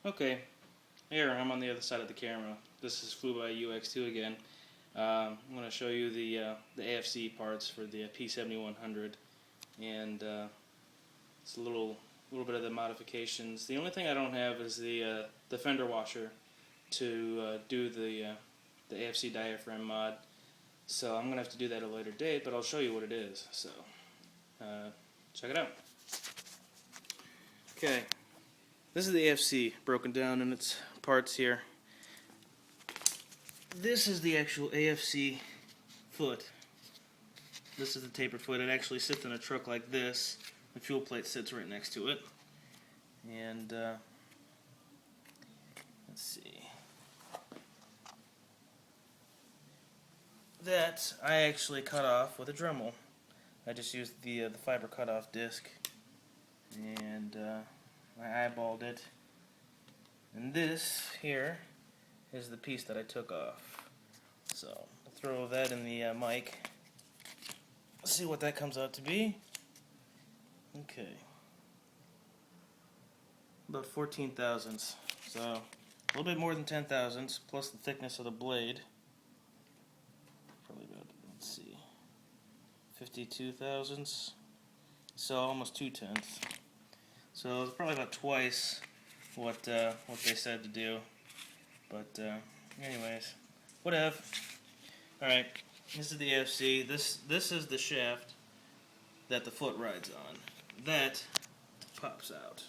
Okay, here I'm on the other side of the camera. This is Flew by UX2 again. I'm going to show you the AFC parts for the p7100, and it's a little bit of the modifications. The only thing I don't have is the fender washer to do the AFC diaphragm mod. So I'm going to have to do that at a later date, but I'll show you what it is. So check it out. Okay. This is the AFC broken down in its parts here. This is the actual AFC foot. This is the tapered foot. It actually sits in a truck like this. The fuel plate sits right next to it. And let's see. That I actually cut off with a Dremel. I just used the fiber cutoff disc, and I eyeballed it. And this here is the piece that I took off. So I'll throw that in the mic. Let's see what that comes out to be. Okay, about 14 thousandths. So a little bit more than 10 thousandths plus the thickness of the blade. Probably about, let's see, 52 thousandths. So almost 2/10. So it's probably about twice what they said to do. But anyways, whatever. All right, this is the AFC. This is the shaft that the foot rides on. That pops out.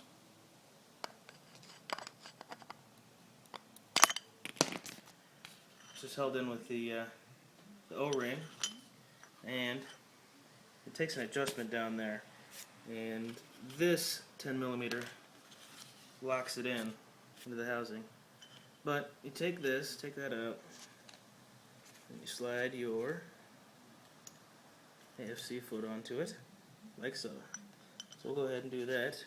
It's just held in with the O-ring, and it takes an adjustment down there, and this 10mm locks it in into the housing. But you take that out, and you slide your AFC foot onto it, like so. So we'll go ahead and do that.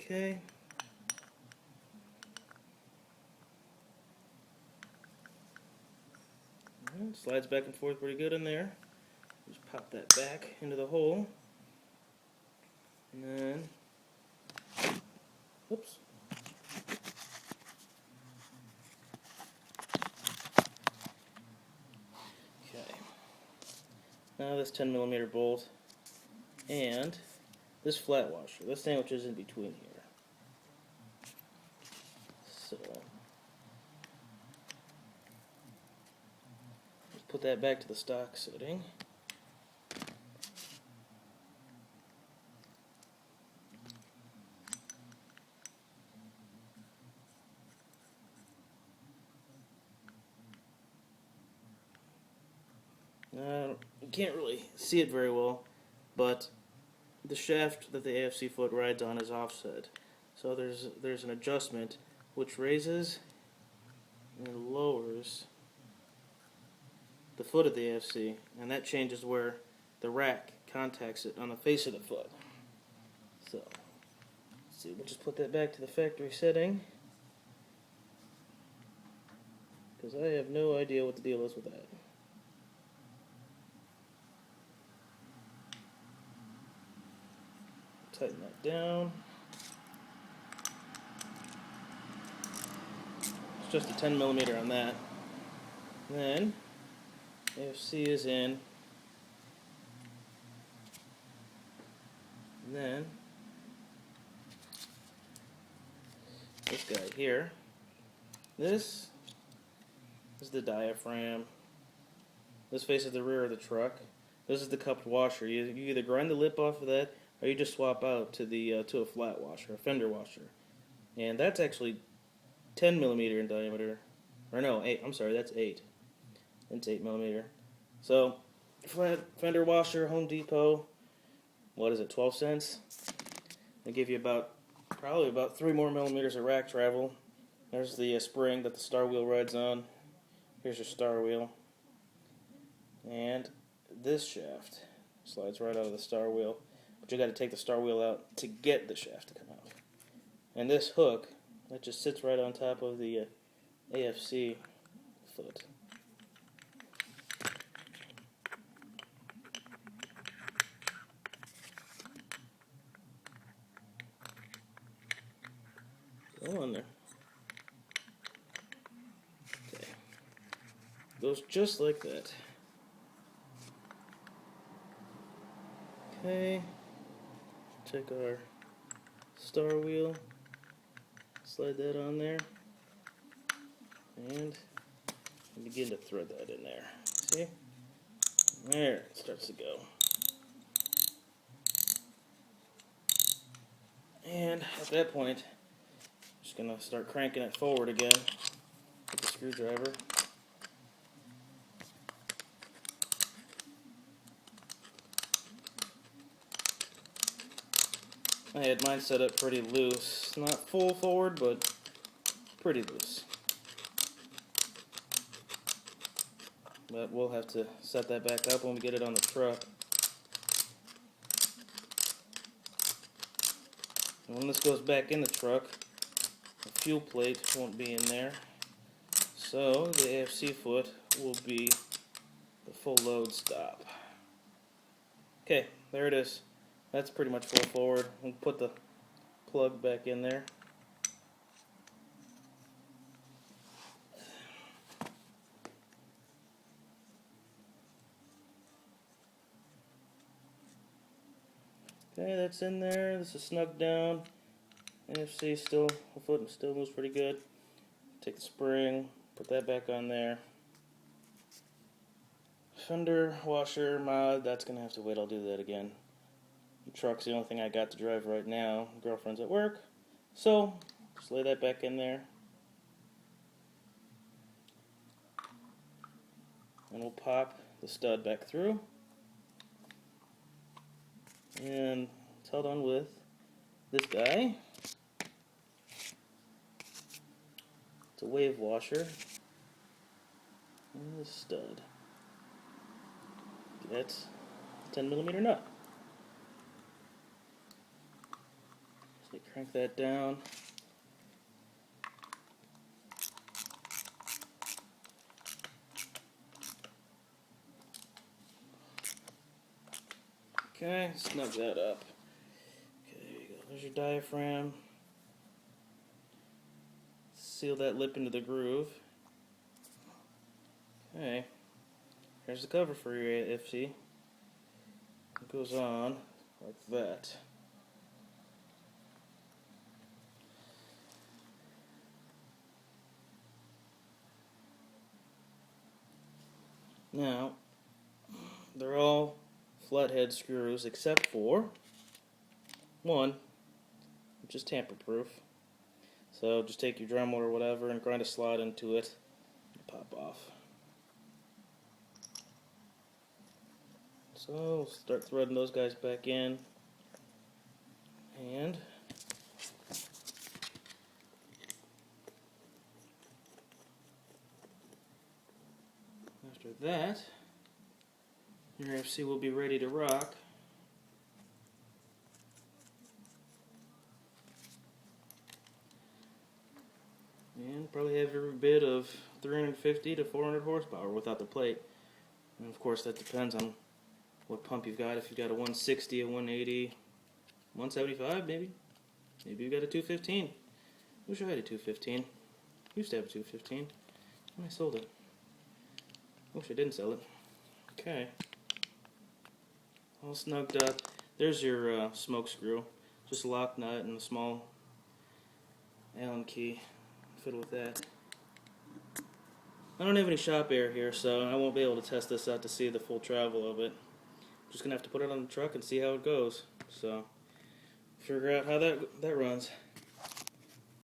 Okay. Slides back and forth pretty good in there. Just pop that back into the hole. And then, whoops. Okay. Now this 10mm bolt and this flat washer. This sandwich is in between here. So let's put that back to the stock setting. You can't really see it very well, but the shaft that the AFC foot rides on is offset. So there's an adjustment which raises and lowers the foot of the AFC, and that changes where the rack contacts it on the face of the foot. So, let's see, we'll just put that back to the factory setting, because I have no idea what the deal is with that. Tighten that down. It's just a 10mm on that. And then AFC is in. And then this guy here. This is the diaphragm. This faces the rear of the truck. This is the cupped washer. You either grind the lip off of that, or you just swap out to the to a flat washer, a fender washer, and that's actually 10mm in diameter. Or no, 8. I'm sorry, that's 8. It's 8mm. So flat fender washer, Home Depot. What is it? 12 cents. They give you probably about 3 more millimeters of rack travel. There's the spring that the star wheel rides on. Here's your star wheel. And this shaft slides right out of the star wheel, but you got to take the star wheel out to get the shaft to come out. And this hook, that just sits right on top of the AFC foot. Go on there. Okay. Goes just like that. Okay. Take our star wheel, slide that on there, and begin to thread that in there. See? There, it starts to go. And at that point, I'm just going to start cranking it forward again with the screwdriver. I had mine set up pretty loose. Not full forward, but pretty loose. But we'll have to set that back up when we get it on the truck. And when this goes back in the truck, the fuel plate won't be in there. So the AFC foot will be the full load stop. Okay, there it is. That's pretty much full forward. We'll put the plug back in there. Okay, that's in there. This is snug down. NFC still, the foot still moves pretty good. Take the spring, put that back on there. Fender washer mod, that's going to have to wait. I'll do that again. The truck's the only thing I got to drive right now. Girlfriend's at work. So, just lay that back in there. And we'll pop the stud back through. And it's held on with this guy. It's a wave washer. And this stud. That's a 10mm nut. So crank that down. Okay, snug that up. Okay, there you go. There's your diaphragm. Seal that lip into the groove. Okay, here's the cover for your AFC. It goes on like that. Now, they're all flathead screws except for one, which is tamper-proof. So just take your Dremel or whatever and grind a slot into it and pop off. So we'll start threading those guys back in, and after that, your FC will be ready to rock. And probably have every bit of 350 to 400 horsepower without the plate. And of course that depends on what pump you've got. If you've got a 160, a 180, 175 maybe. Maybe you've got a 215. Wish I had a 215. Used to have a 215. And I sold it. Wish I didn't sell it. Okay. All snugged up. There's your smoke screw. Just a lock nut and a small Allen key. Fiddle with that. I don't have any shop air here, so I won't be able to test this out to see the full travel of it. I'm just gonna have to put it on the truck and see how it goes. So, figure out how that runs.